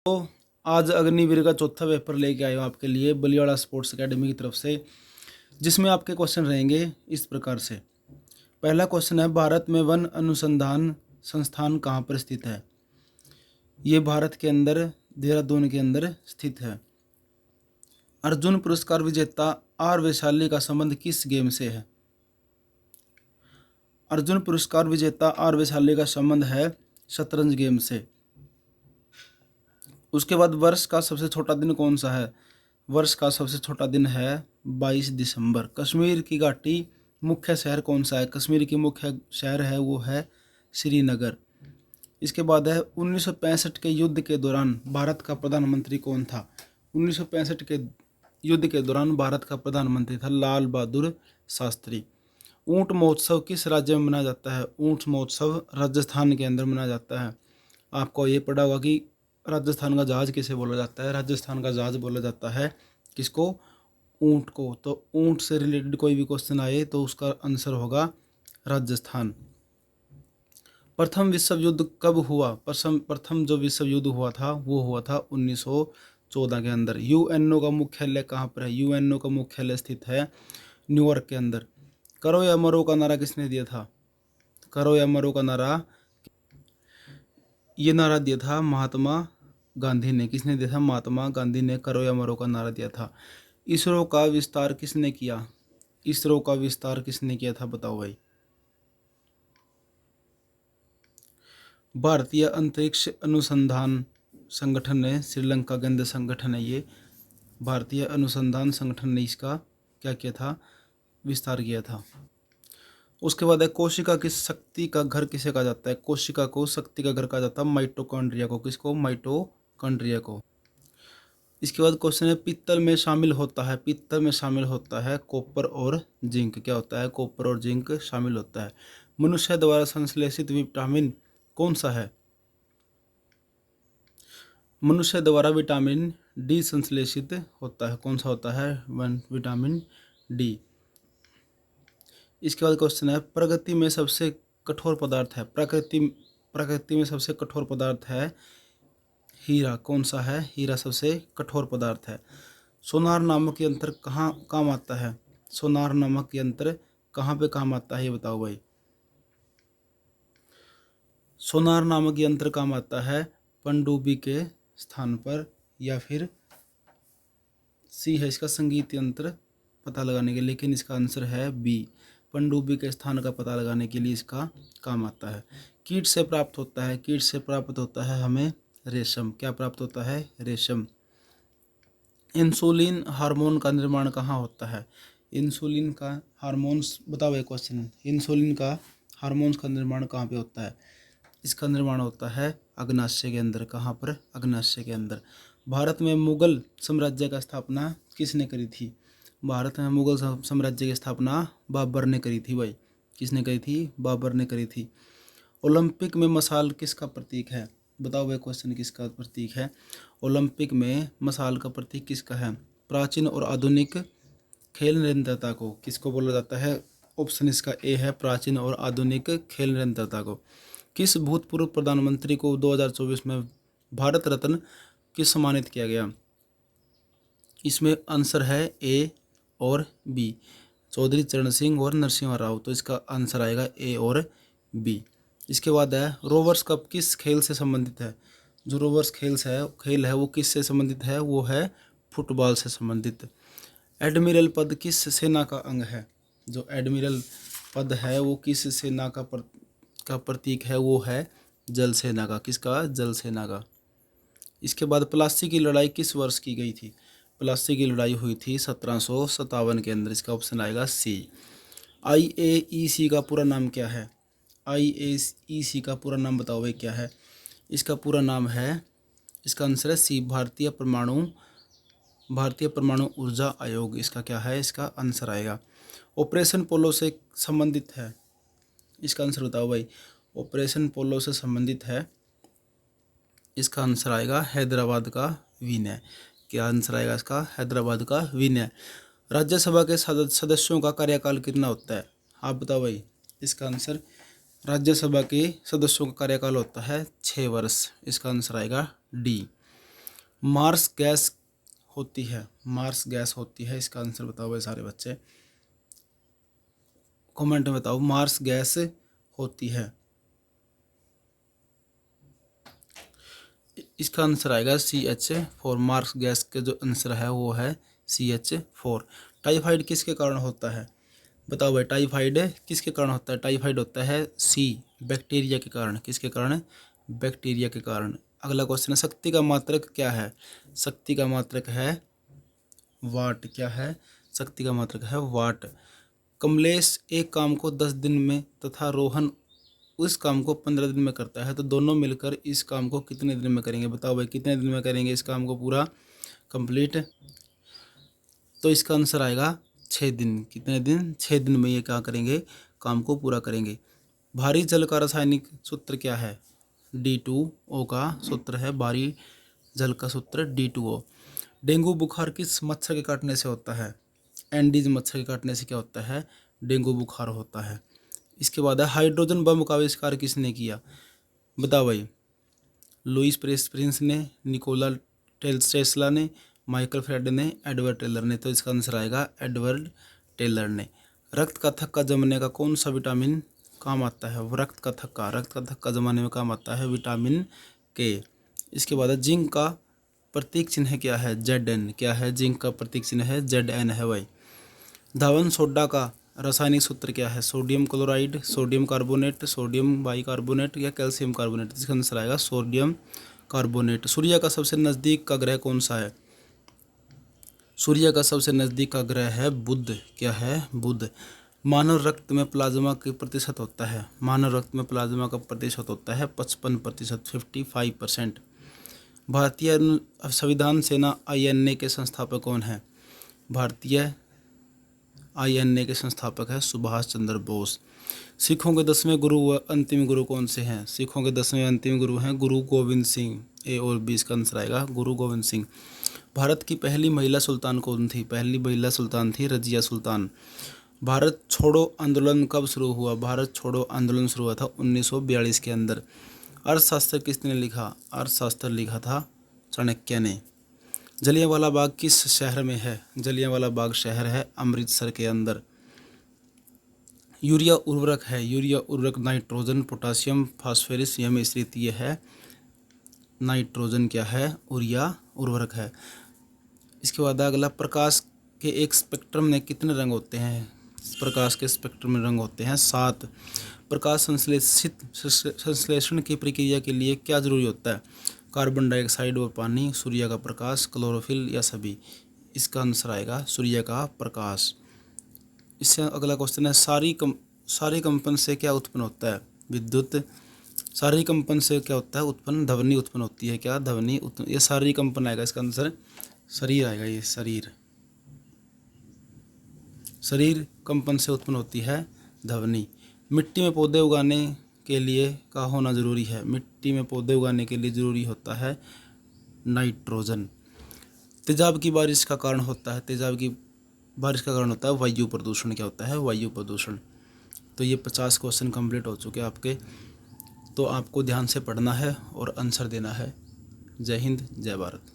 तो आज अग्निवीर का चौथा पेपर लेके आए हूँ आपके लिए बलियाड़ा स्पोर्ट्स एकेडमी की तरफ से, जिसमें आपके क्वेश्चन रहेंगे इस प्रकार से। पहला क्वेश्चन है, भारत में वन अनुसंधान संस्थान कहाँ पर स्थित है? ये भारत के अंदर देहरादून के अंदर स्थित है। अर्जुन पुरस्कार विजेता आर वैशाली का संबंध किस गेम से है? अर्जुन पुरस्कार विजेता आर वैशाली का संबंध है शतरंज गेम से। उसके बाद वर्ष का सबसे छोटा दिन कौन सा है? वर्ष का सबसे छोटा दिन है 22 दिसंबर। कश्मीर की घाटी मुख्य शहर कौन सा है? कश्मीर की मुख्य शहर है वो है श्रीनगर। इसके बाद है 1965 के युद्ध के दौरान भारत का प्रधानमंत्री कौन था? 1965 के युद्ध के दौरान भारत का प्रधानमंत्री था लाल बहादुर शास्त्री। ऊंट महोत्सव किस राज्य में मनाया जाता है? ऊंट महोत्सव राजस्थान के अंदर मनाया जाता है। आपको ये पढ़ा होगा कि राजस्थान का जहाज किसे बोला जाता है? राजस्थान का जहाज बोला जाता है किसको? ऊंट को। तो ऊंट से रिलेटेड कोई भी क्वेश्चन आए तो उसका आंसर होगा राजस्थान। प्रथम विश्व युद्ध कब हुआ? प्रथम जो विश्व युद्ध हुआ था वो हुआ था 1914 के अंदर। यूएनओ का मुख्यालय कहाँ पर है? यूएनओ का मुख्यालय स्थित है न्यूयॉर्क के अंदर। करो या मरो का नारा किसने दिया था? करो या मरो का नारा, ये नारा दिया था महात्मा गांधी ने। किसने दिया था? महात्मा गांधी ने करो या मरो का नारा दिया था। इसरो का विस्तार किसने किया? इसरो का विस्तार किसने किया था बताओ भाई। भारतीय अंतरिक्ष अनुसंधान संगठन ने, श्रीलंका के अंदर संगठन है ये, भारतीय अनुसंधान संगठन ने इसका क्या किया था? विस्तार किया था। उसके बाद है, कोशिका की शक्ति का घर किसे कहा जाता है? कोशिका को शक्ति का घर कहा जाता है माइटोकॉन्ड्रिया को। किसको? माइटोकॉन्ड्रिया को। इसके बाद क्वेश्चन है, पित्तल में शामिल होता है, पित्तल में शामिल होता है कॉपर और जिंक। क्या होता है? कॉपर और जिंक शामिल होता है। मनुष्य द्वारा संश्लेषित विटामिन कौन सा है? मनुष्य द्वारा विटामिन डी संश्लेषित होता है। कौन सा होता है? Vitamin D. इसके बाद क्वेश्चन है, प्रकृति में सबसे कठोर पदार्थ है, प्रकृति में सबसे कठोर पदार्थ है हीरा। कौन सा है? हीरा सबसे कठोर पदार्थ है। सोनार नामक यंत्र कहाँ काम आता है? सोनार नामक यंत्र कहाँ पे काम आता है ये बताओ भाई। सोनार नामक यंत्र काम आता है पनडुब्बी के स्थान पर, या फिर सी है इसका संगीत यंत्र पता लगाने के लिए, लेकिन इसका आंसर है बी, पनडुब्बी के स्थान का पता लगाने के लिए इसका काम आता है। कीट से प्राप्त होता है, कीट से प्राप्त होता है हमें रेशम। क्या प्राप्त होता है? रेशम। इंसुलिन हार्मोन का निर्माण कहाँ होता है? इंसुलिन का हार्मोन्स बताओ एक क्वेश्चन। इंसुलिन का हार्मोन्स का निर्माण कहाँ पे होता है? इसका निर्माण होता है अग्नाशय के अंदर। कहाँ पर? अग्नाशय के अंदर। भारत में मुगल साम्राज्य का स्थापना किसने करी थी? भारत में मुगल साम्राज्य की स्थापना बाबर ने करी थी भाई। किसने करी थी? बाबर ने करी थी। ओलंपिक में मशाल किसका प्रतीक है? बताओ भाई क्वेश्चन किसका प्रतीक है? ओलंपिक में मशाल का प्रतीक किसका है? प्राचीन और आधुनिक खेल निरंतरता को किसको बोला जाता है? ऑप्शन इसका ए है, प्राचीन और आधुनिक खेल निरंतरता को। किस भूतपूर्व प्रधानमंत्री को 2024 में भारत रत्न किस सम्मानित किया गया? इसमें आंसर है ए और बी, चौधरी चरण सिंह और नरसिम्हा राव। तो इसका आंसर आएगा ए और बी। इसके बाद है, रोवर्स कप किस खेल से संबंधित है? जो रोवर्स खेल है वो किस से संबंधित है? वो है फुटबॉल से संबंधित। एडमिरल पद किस सेना का अंग है? जो एडमिरल पद है वो किस सेना का प्रतीक है? वो है जल सेना का। किसका? जल सेना का। इसके बाद प्लासी की लड़ाई किस वर्ष की गई थी? प्लासी की लड़ाई हुई थी 1757 के अंदर। इसका ऑप्शन आएगा सी। IAEC का पूरा नाम क्या है? IAEC का पूरा नाम बताओ भाई क्या है? इसका पूरा नाम है, इसका आंसर है सी, भारतीय परमाणु ऊर्जा आयोग। इसका क्या है? इसका आंसर आएगा। ऑपरेशन पोलो से संबंधित है, इसका आंसर बताओ भाई। ऑपरेशन पोलो से संबंधित है, इसका आंसर आएगा हैदराबाद का विनय। क्या आंसर आएगा इसका? हैदराबाद का विनय। राज्यसभा के सदस्यों का कार्यकाल कितना होता है? आप बताओ भाई। इसका आंसर, राज्यसभा के सदस्यों का कार्यकाल होता है 6 वर्ष। इसका आंसर आएगा डी। मार्स गैस होती है, मार्स गैस होती है, इसका आंसर बताओ भाई सारे बच्चे, कमेंट में बताओ। मार्स गैस होती है, इसका आंसर आएगा CH4। मार्स गैस के जो आंसर है वो है CH4। टाइफाइड किसके कारण होता है, बताओ भाई, टाइफाइड किसके कारण होता है? टाइफाइड होता है C, बैक्टीरिया के कारण। किसके कारण? बैक्टीरिया के कारण। अगला क्वेश्चन है, शक्ति का मात्रक क्या है? शक्ति का मात्रक है वाट। क्या है? शक्ति का मात्रक है वाट। कमलेश एक काम को 10 दिन में तथा रोहन उस काम को 15 दिन में करता है, तो दोनों मिलकर इस काम को कितने दिन में करेंगे? बताओ भाई, कितने दिन में करेंगे इस काम को पूरा कंप्लीट? तो इसका आंसर आएगा 6 दिन। कितने दिन? 6 दिन में ये क्या करेंगे? काम को पूरा करेंगे। भारी जल का रासायनिक सूत्र क्या है? D2O का सूत्र है भारी जल का सूत्र D2O। डेंगू बुखार किस मच्छर के काटने से होता है? एंडीज मच्छर के काटने से क्या होता है? डेंगू बुखार होता है। इसके बाद है, हाइड्रोजन बम का आविष्कार किसने किया? बताओ भाई, लुईस प्रिंस ने, निकोला टेस्ला ने, माइकल फेराडे ने, एडवर्ड टेलर ने। तो इसका आंसर आएगा एडवर्ड टेलर ने। रक्त का थक्का जमने का कौन सा विटामिन काम आता है? रक्त का थक्का जमाने में काम आता है विटामिन के। इसके बाद है, जिंक का प्रतीक चिन्ह क्या है? Zn। क्या है? जिंक का प्रतीक चिन्ह है Zn है भाई। धावन सोडा का रासायनिक सूत्र क्या है? Sodium chloride, sodium carbonate, sodium bicarbonate या कैल्शियम कार्बोनेट। इसका आंसर आएगा सोडियम कार्बोनेट। सूर्य का सबसे नज़दीक का ग्रह कौन सा है? सूर्य का सबसे नज़दीक का ग्रह है बुध। क्या है? बुध। मानव रक्त में प्लाज्मा के प्रतिशत होता है? मानव रक्त में प्लाज्मा का प्रतिशत होता है 55%, 55%। भारतीय संविधान सेना INA के संस्थापक कौन है? भारतीय INA के संस्थापक है सुभाष चंद्र बोस। सिखों के 10वें गुरु व अंतिम गुरु कौन से हैं? सिखों के 10वें अंतिम गुरु हैं गुरु गोविंद सिंह। A और B इसका आंसर आएगा गुरु गोविंद सिंह। भारत की पहली महिला सुल्तान कौन थी? पहली महिला सुल्तान थी रजिया सुल्तान। भारत छोड़ो आंदोलन कब शुरू हुआ? भारत छोड़ो आंदोलन शुरू हुआ था 1942 के अंदर। अर्थशास्त्र किसने लिखा? अर्थशास्त्र लिखा था चाणक्य ने। जलियांवाला बाग किस शहर में है? जलियांवाला बाग शहर है अमृतसर के अंदर। यूरिया उर्वरक है, यूरिया उर्वरक नाइट्रोजन, पोटासियम, फास्फोरस यह मिश्रित ये है नाइट्रोजन। क्या है? यूरिया उर्वरक है। इसके बाद अगला, प्रकाश के एक स्पेक्ट्रम में कितने रंग होते हैं? प्रकाश के स्पेक्ट्रम में रंग होते हैं 7। प्रकाश संश्लेषण की प्रक्रिया के लिए क्या जरूरी होता है? कार्बन डाइऑक्साइड व पानी, सूर्य का प्रकाश, क्लोरोफिल या सभी। इसका आंसर आएगा सूर्य का प्रकाश। इससे अगला क्वेश्चन है, सारी कंपन से क्या उत्पन्न होता है? विद्युत। सारी कंपन से क्या होता है उत्पन्न? ध्वनि उत्पन्न होती है। क्या? ध्वनि उत्पन्न। ये सारी कंपन आएगा, इसका आंसर शरीर आएगा। ये शरीर कंपन से उत्पन्न होती है ध्वनि। मिट्टी में पौधे उगाने के लिए का होना जरूरी है? मिट्टी में पौधे उगाने के लिए जरूरी होता है नाइट्रोजन। तेजाब की बारिश का कारण होता है? तेजाब की बारिश का कारण होता है वायु प्रदूषण। क्या होता है? वायु प्रदूषण। तो ये 50 क्वेश्चन कंप्लीट हो चुके हैं आपके। तो आपको ध्यान से पढ़ना है और आंसर देना है। जय हिंद, जय भारत।